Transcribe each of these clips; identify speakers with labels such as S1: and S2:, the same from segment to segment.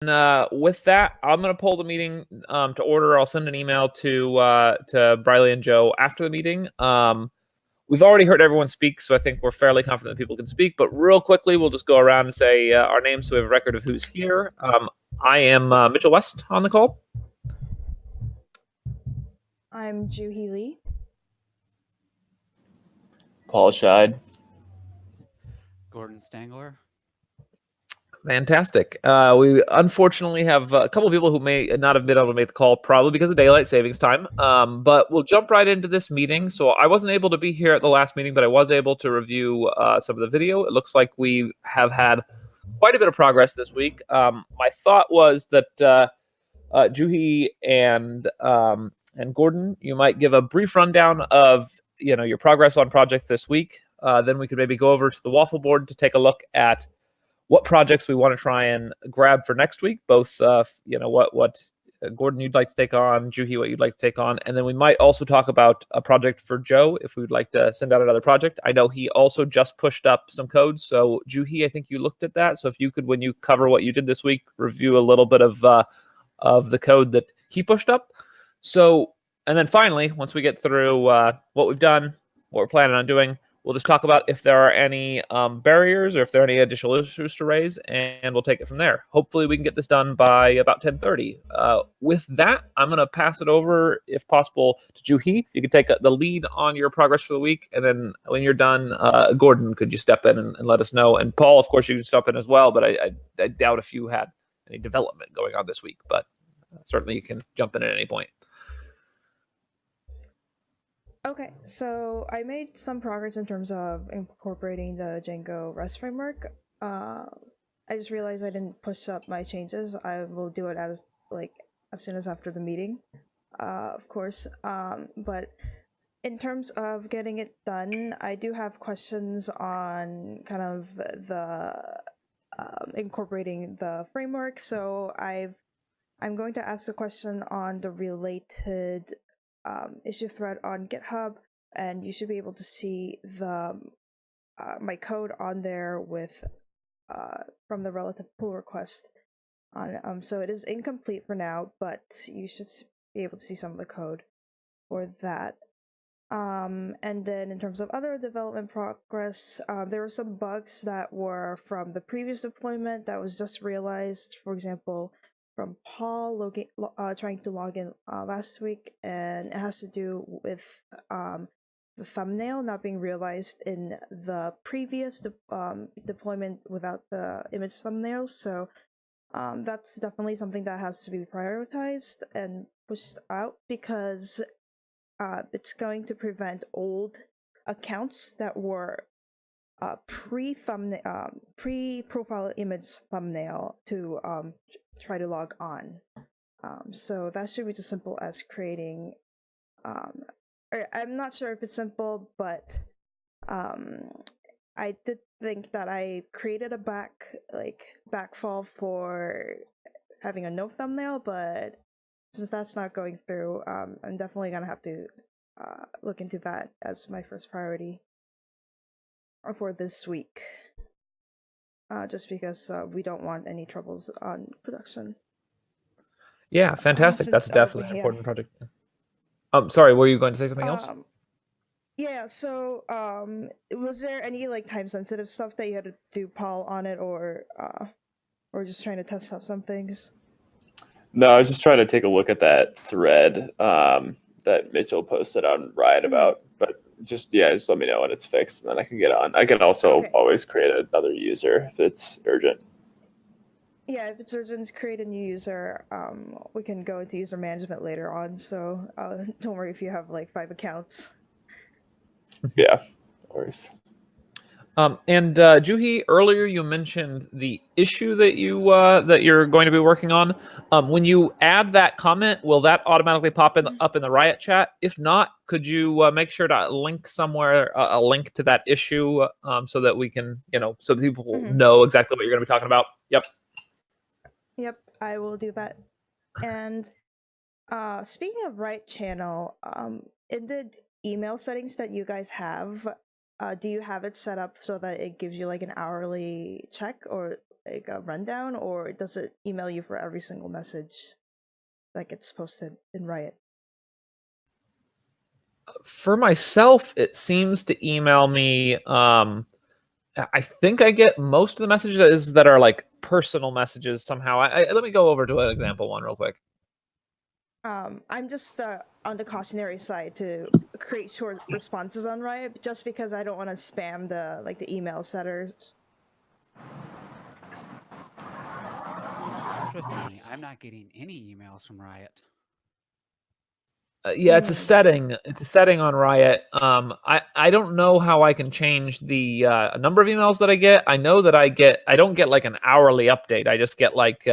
S1: with that, I'm going to pull the meeting to order. I'll send an email to Briley and Joe after the meeting. We've already heard everyone speak, so I think we're fairly confident that people can speak. But real quickly, we'll just go around and say our names so we have a record of who's here. I am Mitchell West on the call.
S2: I'm Juhi Lee.
S3: Paul Scheid.
S4: Gordon Stangler.
S1: Fantastic. We unfortunately have a couple of people who may not have been able to make the call, probably because of daylight savings time. But we'll jump right into this meeting. So I wasn't able to be here at the last meeting, but I was able to review some of the video. It looks like we have had quite a bit of progress this week. My thought was that Juhi and Gordon, you might give a brief rundown of your progress on projects this week. Then we could maybe go over to the waffle board to take a look at what projects we want to try and grab for next week, both what Gordon you'd like to take on, Juhi what you'd like to take on, and then we might also talk about a project for Joe if we'd like to send out another project. I know he also just pushed up some codes, so Juhi, I think you looked at that. So if you could, when you cover what you did this week, review a little bit of the code that he pushed up. So, and then finally, once we get through what we've done, what we're planning on doing, we'll just talk about if there are any barriers or if there are any additional issues to raise, and we'll take it from there. Hopefully we can get this done by about 10:30. With that, I'm going to pass it over, if possible, to Juhi. You can take the lead on your progress for the week, and then when you're done, Gordon, could you step in and let us know? And Paul, of course, you can step in as well, but I doubt if you had any development going on this week, but certainly you can jump in at any point.
S2: Okay, so I made some progress in terms of incorporating the Django REST framework. I just realized I didn't push up my changes. I will do it as soon as after the meeting, of course. But in terms of getting it done, I do have questions on kind of the incorporating the framework. So I'm going to ask a question on the related issue thread on GitHub, and you should be able to see the my code on there with from the relative pull request on. So it is incomplete for now, but you should be able to see some of the code for that. And then in terms of other development progress, there were some bugs that were from the previous deployment that was just realized. For example, from Paul trying to log in last week, and it has to do with the thumbnail not being realized in the previous deployment without the image thumbnails. So that's definitely something that has to be prioritized and pushed out, because it's going to prevent old accounts that were pre-profile image thumbnail to try to log on. So that should be as simple as creating. I'm not sure if it's simple, but I did think that I created a backfall for having a no thumbnail, but since that's not going through, I'm definitely gonna have to look into that as my first priority for this week. Just because we don't want any troubles on production.
S1: Yeah, fantastic. That's definitely an important project. Sorry, were you going to say something else?
S2: Yeah, so was there any time sensitive stuff that you had to do, Paul, on it, or just trying to test out some things?
S3: No, I was just trying to take a look at that thread that Mitchell posted on Riot about, but just let me know when it's fixed, and then I can get on. I can also always create another user if it's urgent.
S2: Yeah, if it's urgent, create a new user. We can go into user management later on, so don't worry if you have 5 accounts.
S3: Yeah, of course.
S1: And Juhi, earlier you mentioned the issue that you're going to be working on. When you add that comment, will that automatically pop up in the Riot chat? If not, could you make sure to link somewhere a link to that issue so that we can, so people know exactly what you're going to be talking about? Yep.
S2: Yep, I will do that. And speaking of Riot channel, in the email settings that you guys have, do you have it set up so that it gives you an hourly check, or like a rundown, or does it email you for every single message that gets posted in Riot?
S1: For myself, it seems to email me. I think I get most of the messages that are like personal messages somehow. Let me go over to an example one real quick.
S2: I'm just on the cautionary side to create short responses on Riot, just because I don't want to spam the email setters.
S4: Interestingly, I'm not getting any emails from Riot.
S1: Yeah, it's a setting. It's a setting on Riot. I don't know how I can change the number of emails that I get. I know that I don't get like an hourly update. I just get like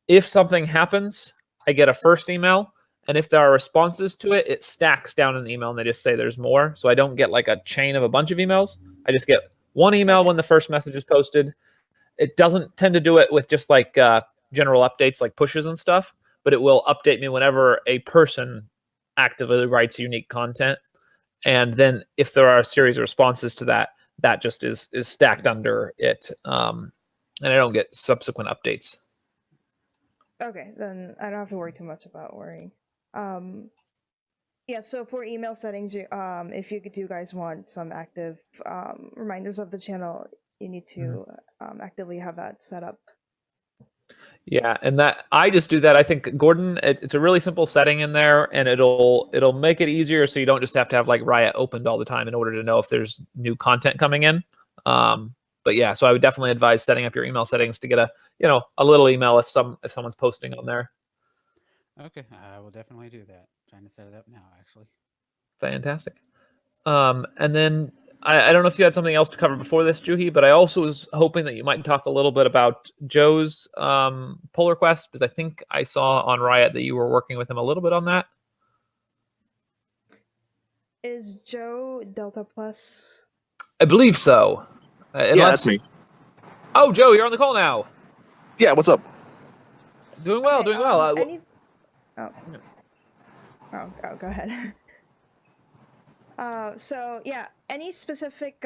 S1: if something happens, I get a first email, and if there are responses to it, it stacks down in the email, and they just say there's more. So I don't get like a chain of a bunch of emails. I just get one email when the first message is posted. It doesn't tend to do it with just like general updates like pushes and stuff, but it will update me whenever a person actively writes unique content. And then if there are a series of responses to that, that just is stacked under it. And I don't get subsequent updates.
S2: Okay, then I don't have to worry too much about worrying. Yeah, so for email settings, if you guys want some active reminders of the channel, you need to actively have that set up.
S1: Yeah, and that I just do that. I think Gordon, it's a really simple setting in there, and it'll make it easier so you don't just have to have like Riot opened all the time in order to know if there's new content coming in. But yeah, so I would definitely advise setting up your email settings to get a little email if someone's posting on there.
S4: Okay, I will definitely do that. Trying to set it up now, actually.
S1: Fantastic. And then I don't know if you had something else to cover before this, Juhi, but I also was hoping that you might talk a little bit about Joe's pull request, because I think I saw on Riot that you were working with him a little bit on that.
S2: Is Joe Delta Plus?
S1: I believe so.
S5: Yeah, that's me.
S1: Oh, Joe, you're on the call now.
S5: Yeah, what's up?
S1: Doing well, doing well.
S2: Go ahead. So yeah, any specific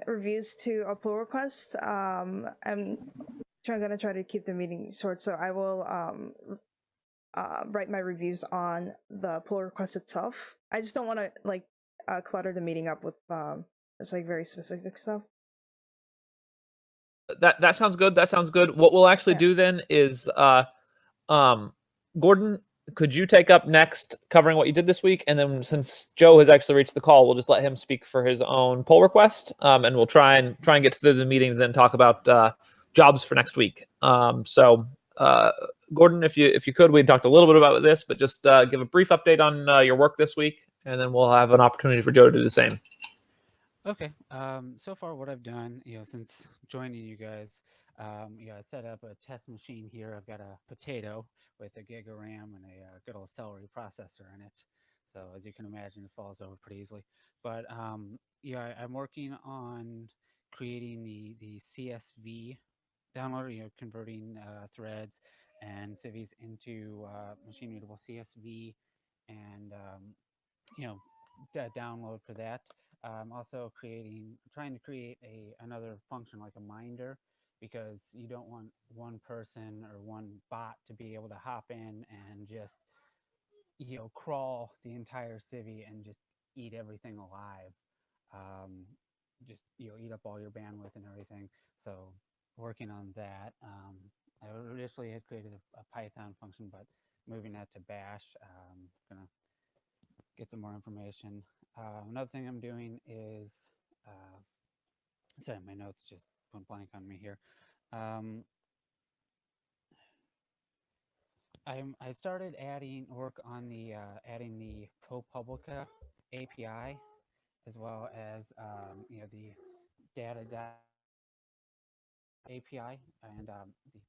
S2: reviews to a pull request? I'm gonna try to keep the meeting short, so I will write my reviews on the pull request itself. I just don't want to like clutter the meeting up with it's like very specific stuff.
S1: That sounds good. That sounds good. What we'll actually do then is Gordon, could you take up next covering what you did this week? And then since Joe has actually reached the call, we'll just let him speak for his own pull request. And we'll try and get through the meeting and then talk about jobs for next week. So Gordon, if you could, we talked a little bit about this, but just give a brief update on your work this week, and then we'll have an opportunity for Joe to do the same.
S4: Okay. So far, what I've done, since joining you guys, I set up a test machine here. I've got a potato with a gig of RAM and a good old celery processor in it. So as you can imagine, it falls over pretty easily. But I'm working on creating the CSV downloader, converting threads and civvies into machine readable CSV, and download for that. Also trying to create another function like a minder, because you don't want one person or one bot to be able to hop in and just crawl the entire civvy and just eat everything alive. Just eat up all your bandwidth and everything. So working on that. I initially had created a Python function, but moving that to Bash. Gonna get some more information. Another thing I'm doing is, sorry, my notes just went blank on me here. I started adding work on the adding the ProPublica API, as well as the data API, and the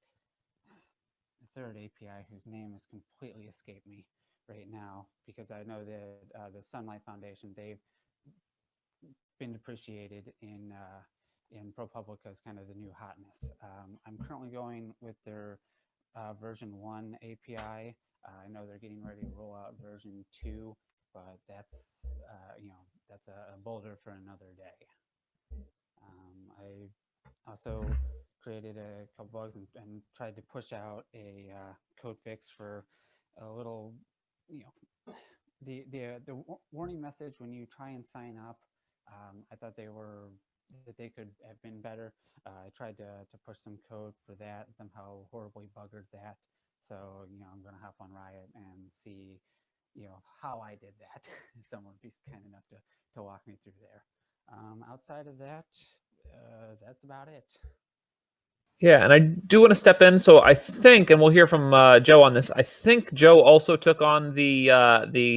S4: third API whose name has completely escaped me right now, because I know that the Sunlight Foundation, they've been depreciated in ProPublica's kind of the new hotness. I'm currently going with their version 1 API. I know they're getting ready to roll out version 2, but that's that's a boulder for another day. I also created a couple bugs and tried to push out a code fix for a little, you know, the warning message when you try and sign up. I thought that they could have been better. I tried to push some code for that and somehow horribly buggered that. So, you know, I'm going to hop on Riot and see, you know, how I did that. If someone would be kind enough to walk me through there. Outside of that, that's about it.
S1: Yeah, and I do want to step in. So I think, and we'll hear from Joe on this. I think Joe also took on the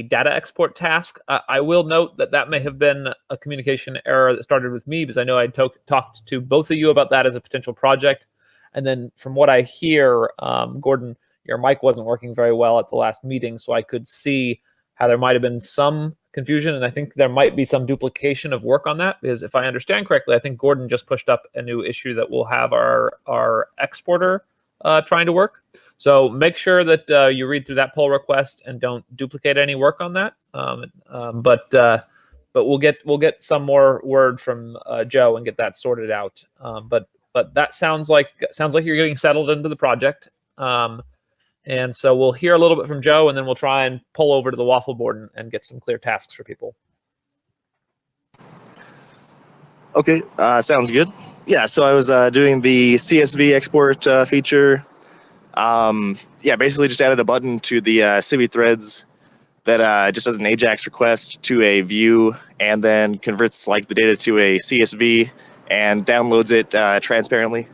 S1: data export task. I will note that that may have been a communication error that started with me, because I know I talked to both of you about that as a potential project. And then from what I hear, Gordon, your mic wasn't working very well at the last meeting, so I could see how there might have been some confusion, and I think there might be some duplication of work on that, because if I understand correctly, I think Gordon just pushed up a new issue that will have our exporter trying to work. So make sure that you read through that pull request and don't duplicate any work on that. But we'll get some more word from Joe and get that sorted out. But that sounds like you're getting settled into the project. And so we'll hear a little bit from Joe, and then we'll try and pull over to the waffle board and get some clear tasks for people.
S5: Okay, sounds good. Yeah, so I was doing the CSV export feature. Yeah, basically just added a button to the Civi threads that just does an AJAX request to a view and then converts like the data to a CSV and downloads it transparently.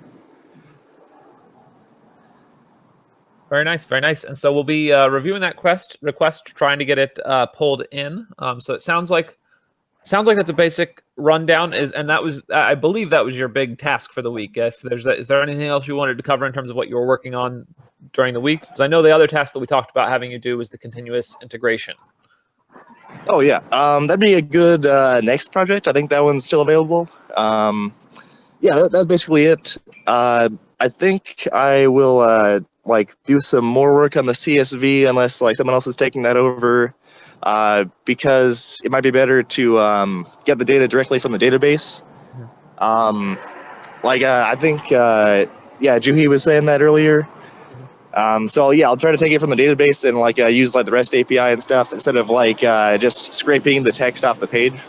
S1: Very nice, very nice. And so we'll be reviewing that request, trying to get it pulled in. So it sounds like that's a basic rundown. And that was, I believe, that was your big task for the week. If is there anything else you wanted to cover in terms of what you were working on during the week? Because I know the other task that we talked about having you do was the continuous integration.
S5: Oh yeah, that'd be a good next project. I think that one's still available. Yeah, that's basically it. I think I will like do some more work on the CSV unless like someone else is taking that over, because it might be better to get the data directly from the database. I think yeah, Juhi was saying that earlier. So yeah, I'll try to take it from the database and like use like the REST API and stuff instead of like just scraping the text off the page.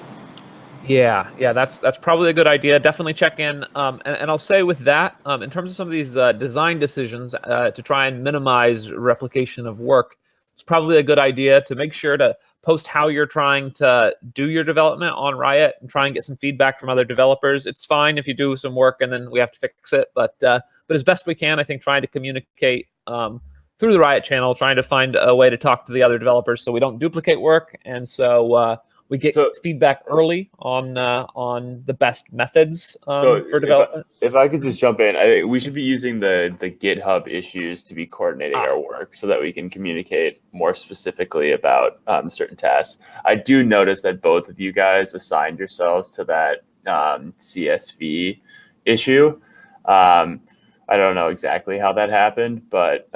S1: Yeah, that's probably a good idea. Definitely check in. And I'll say with that, in terms of some of these design decisions to try and minimize replication of work, it's probably a good idea to make sure to post how you're trying to do your development on Riot and try and get some feedback from other developers. It's fine if you do some work and then we have to fix it, but as best we can, I think trying to communicate through the Riot channel, trying to find a way to talk to the other developers so we don't duplicate work, and so we get feedback early on the best methods for development.
S3: If I could just jump in, I think we should be using the GitHub issues to be coordinating our work so that we can communicate more specifically about certain tasks. I do notice that both of you guys assigned yourselves to that CSV issue. I don't know exactly how that happened, but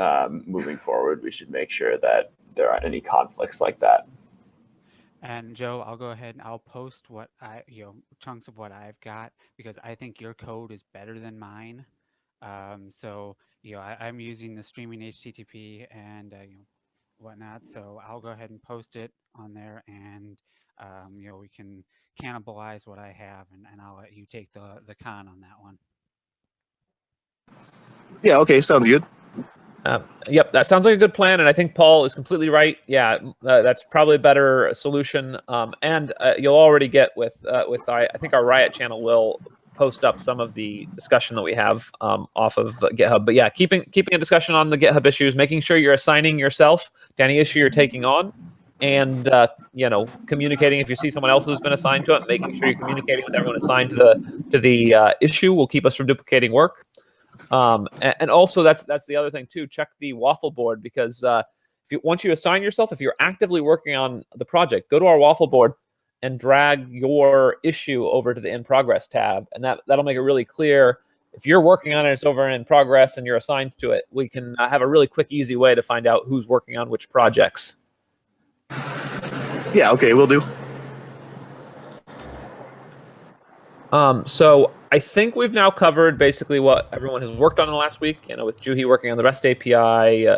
S3: moving forward, we should make sure that there aren't any conflicts like that.
S4: And Joe, I'll go ahead and I'll post what chunks of what I've got, because I think your code is better than mine. So I'm using the streaming HTTP and whatnot. So I'll go ahead and post it on there, and we can cannibalize what I have, and I'll let you take the con on that one.
S5: Yeah. Okay. Sounds good.
S1: Yep, that sounds like a good plan, and I think Paul is completely right. Yeah, that's probably a better solution. And you'll already get with I think our Riot channel will post up some of the discussion that we have off of GitHub. But yeah, keeping a discussion on the GitHub issues, making sure you're assigning yourself to any issue you're taking on, and communicating if you see someone else who's been assigned to it, making sure you're communicating with everyone assigned to the issue will keep us from duplicating work. And also that's the other thing too. Check the waffle board, because once you assign yourself, if you're actively working on the project, go to our waffle board and drag your issue over to the in progress tab, and that'll make it really clear. If you're working on it, it's over in progress, and you're assigned to it, we can have a really quick, easy way to find out who's working on which projects.
S5: Yeah. Okay, we'll do.
S1: So I think we've now covered basically what everyone has worked on in the last week. With Juhi working on the REST API,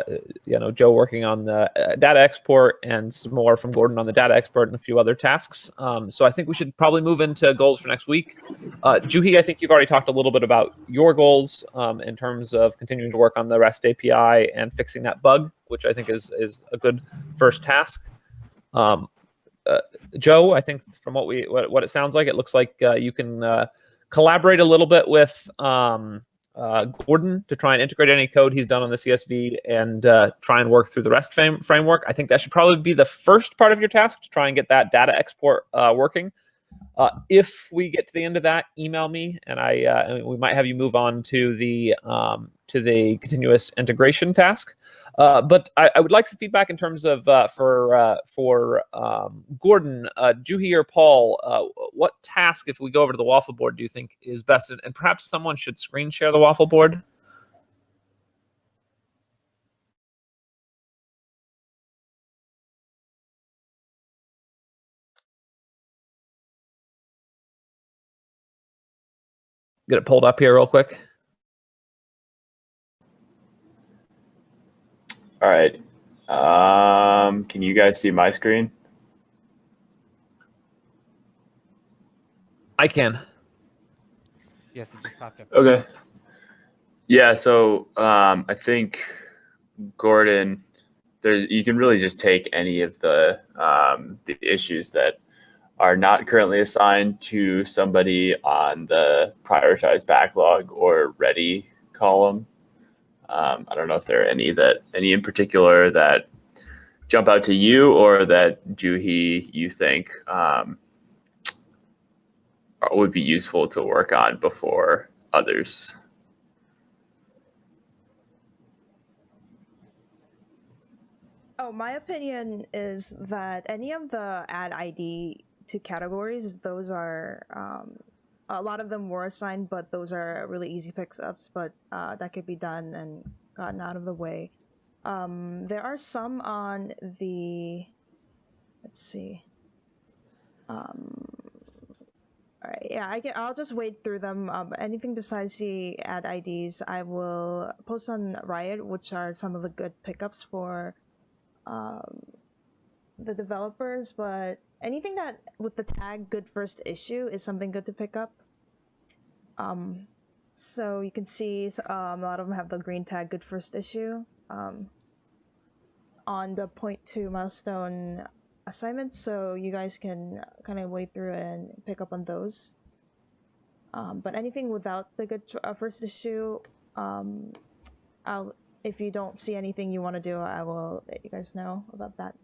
S1: Joe working on the data export, and some more from Gordon on the data export and a few other tasks. So I think we should probably move into goals for next week. Juhi, I think you've already talked a little bit about your goals in terms of continuing to work on the REST API and fixing that bug, which I think is a good first task. Joe, I think from what it sounds like, it looks like you can collaborate a little bit with Gordon to try and integrate any code he's done on the CSV and try and work through the REST framework. I think that should probably be the first part of your task, to try and get that data export working. If we get to the end of that, email me, and we might have you move on to the continuous integration task. But I would like some feedback in terms of for Gordon, Juhi, or Paul. What task, if we go over to the waffle board, do you think is best? And perhaps someone should screen share the waffle board. Get it pulled up here real quick.
S3: All right. Can you guys see my screen?
S1: I can.
S4: Yes, it just popped up.
S3: Okay. Yeah, so I think, Gordon, you can really just take any of the issues that are not currently assigned to somebody on the prioritized backlog or ready column. I don't know if there are any in particular that jump out to you, or that Juhi you think would be useful to work on before others.
S2: Oh, my opinion is that any of the add ID to categories, those are a lot of them were assigned, but those are really easy pickups, but that could be done and gotten out of the way. There are some on the, let's see. All right, yeah, I'll just wade through them. Anything besides the add IDs, I will post on Riot, which are some of the good pickups for the developers, but anything that with the tag good first issue is something good to pick up. So you can see a lot of them have the green tag good first issue on the 0.2 milestone assignments, so you guys can kind of wade through and pick up on those. But anything without the good first issue, if you don't see anything you want to do, I will let you guys know about that.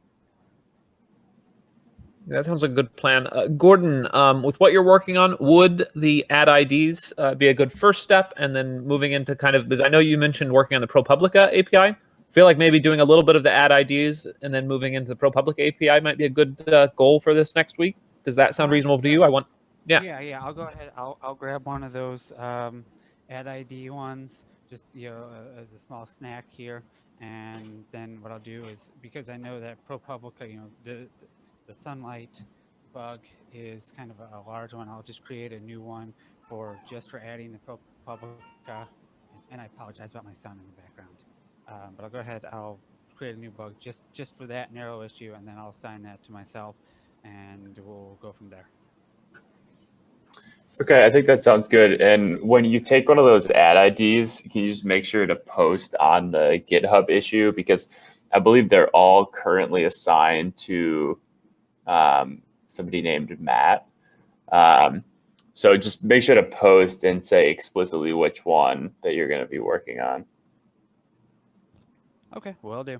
S1: That sounds like a good plan. Gordon, with what you're working on, would the add IDs be a good first step? And then moving into because I know you mentioned working on the ProPublica API. I feel like maybe doing a little bit of the add IDs and then moving into the ProPublica API might be a good goal for this next week. Does that sound reasonable to you?
S4: Yeah. I'll go ahead. I'll grab one of those add ID ones, just as a small snack here. And then what I'll do is, because I know that ProPublica, the sunlight bug is kind of a large one, I'll just create a new one for adding the ProPublica. And I apologize about my sound in the background. But I'll go ahead. I'll create a new bug just for that narrow issue, and then I'll assign that to myself, and we'll go from there.
S3: Okay, I think that sounds good. And when you take one of those add IDs, can you just make sure to post on the GitHub issue? Because I believe they're all currently assigned to somebody named Matt. So just make sure to post and say explicitly which one that you're going to be working on.
S4: Okay, will do.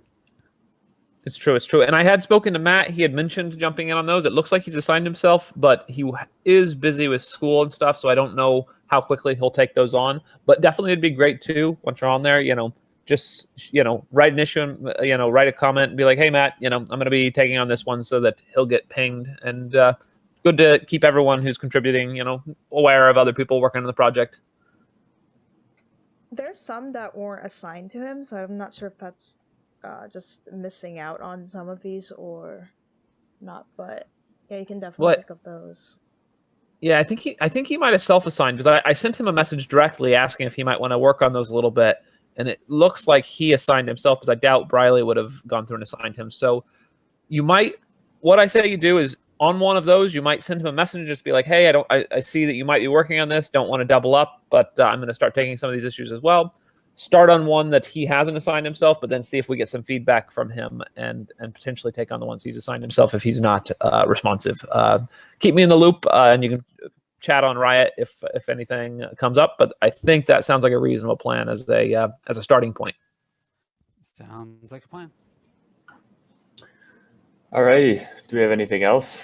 S1: It's true. And I had spoken to Matt. He had mentioned jumping in on those. It looks like he's assigned himself, but he is busy with school and stuff, so I don't know how quickly he'll take those on. But definitely it'd be great too, once you're on there, just, write an issue and, write a comment and be like, hey, Matt, I'm going to be taking on this one, so that he'll get pinged. And good to keep everyone who's contributing, aware of other people working on the project.
S2: There's some that weren't assigned to him, so I'm not sure if that's just missing out on some of these or not, but yeah, you can definitely pick up those.
S1: Yeah, I think he might have self-assigned, because I sent him a message directly asking if he might want to work on those a little bit, and it looks like he assigned himself, because I doubt Briley would have gone through and assigned him. So you might, what I say you do is, on one of those, you might send him a message and just be like, hey, I see that you might be working on this, don't want to double up, but I'm going to start taking some of these issues as well. Start on one that he hasn't assigned himself, but then see if we get some feedback from him, and potentially take on the ones he's assigned himself if he's not responsive. Keep me in the loop, and you can chat on Riot if anything comes up. But I think that sounds like a reasonable plan as a starting point.
S4: Sounds like a plan.
S3: All righty. Do we have anything else?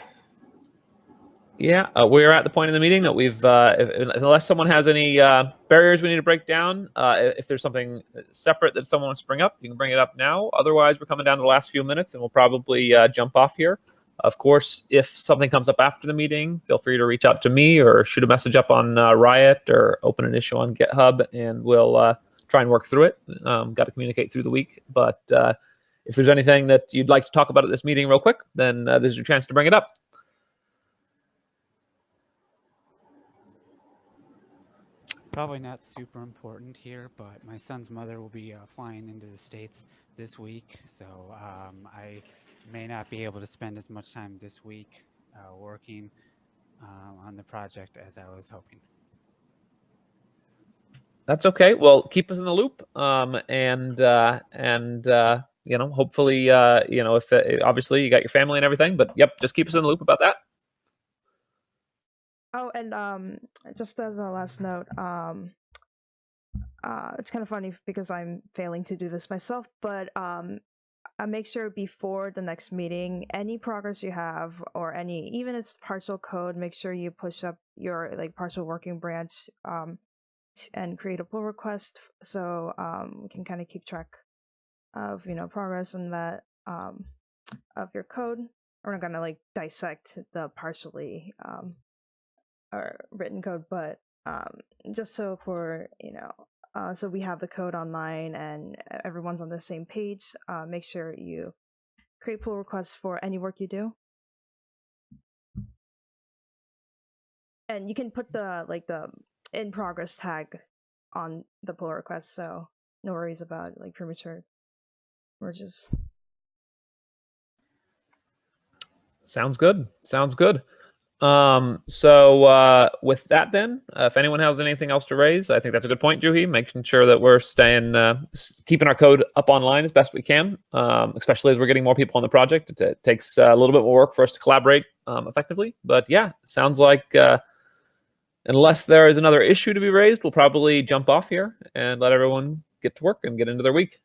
S1: Yeah, we're at the point in the meeting that we've, unless someone has any barriers we need to break down, if there's something separate that someone wants to bring up, you can bring it up now. Otherwise, we're coming down to the last few minutes, and we'll probably jump off here. Of course, if something comes up after the meeting, feel free to reach out to me or shoot a message up on Riot or open an issue on GitHub, and we'll try and work through it. Got to communicate through the week, but if there's anything that you'd like to talk about at this meeting real quick, then this is your chance to bring it up.
S4: Probably not super important here, but my son's mother will be flying into the States this week, so I may not be able to spend as much time this week working on the project as I was hoping.
S1: That's okay. Well, keep us in the loop, and you know, hopefully, you know, if obviously you got your family and everything, but yep, just keep us in the loop about that.
S2: Oh, and just as a last note, it's kind of funny because I'm failing to do this myself, but I make sure before the next meeting, any progress you have, or any, even if it's partial code, make sure you push up your like partial working branch and create a pull request, so we can kind of keep track of, you know, progress in that of your code. We're not gonna like dissect the partially or written code, but just so for, you know, so we have the code online and everyone's on the same page, make sure you create pull requests for any work you do. And you can put the like the in progress tag on the pull request, so no worries about like premature merges.
S1: Sounds good. Sounds good. So with that, then, if anyone has anything else to raise, I think that's a good point, Juhi, making sure that we're staying, keeping our code up online as best we can, especially as we're getting more people on the project. It takes a little bit more work for us to collaborate effectively. But yeah, sounds like unless there is another issue to be raised, we'll probably jump off here and let everyone get to work and get into their week.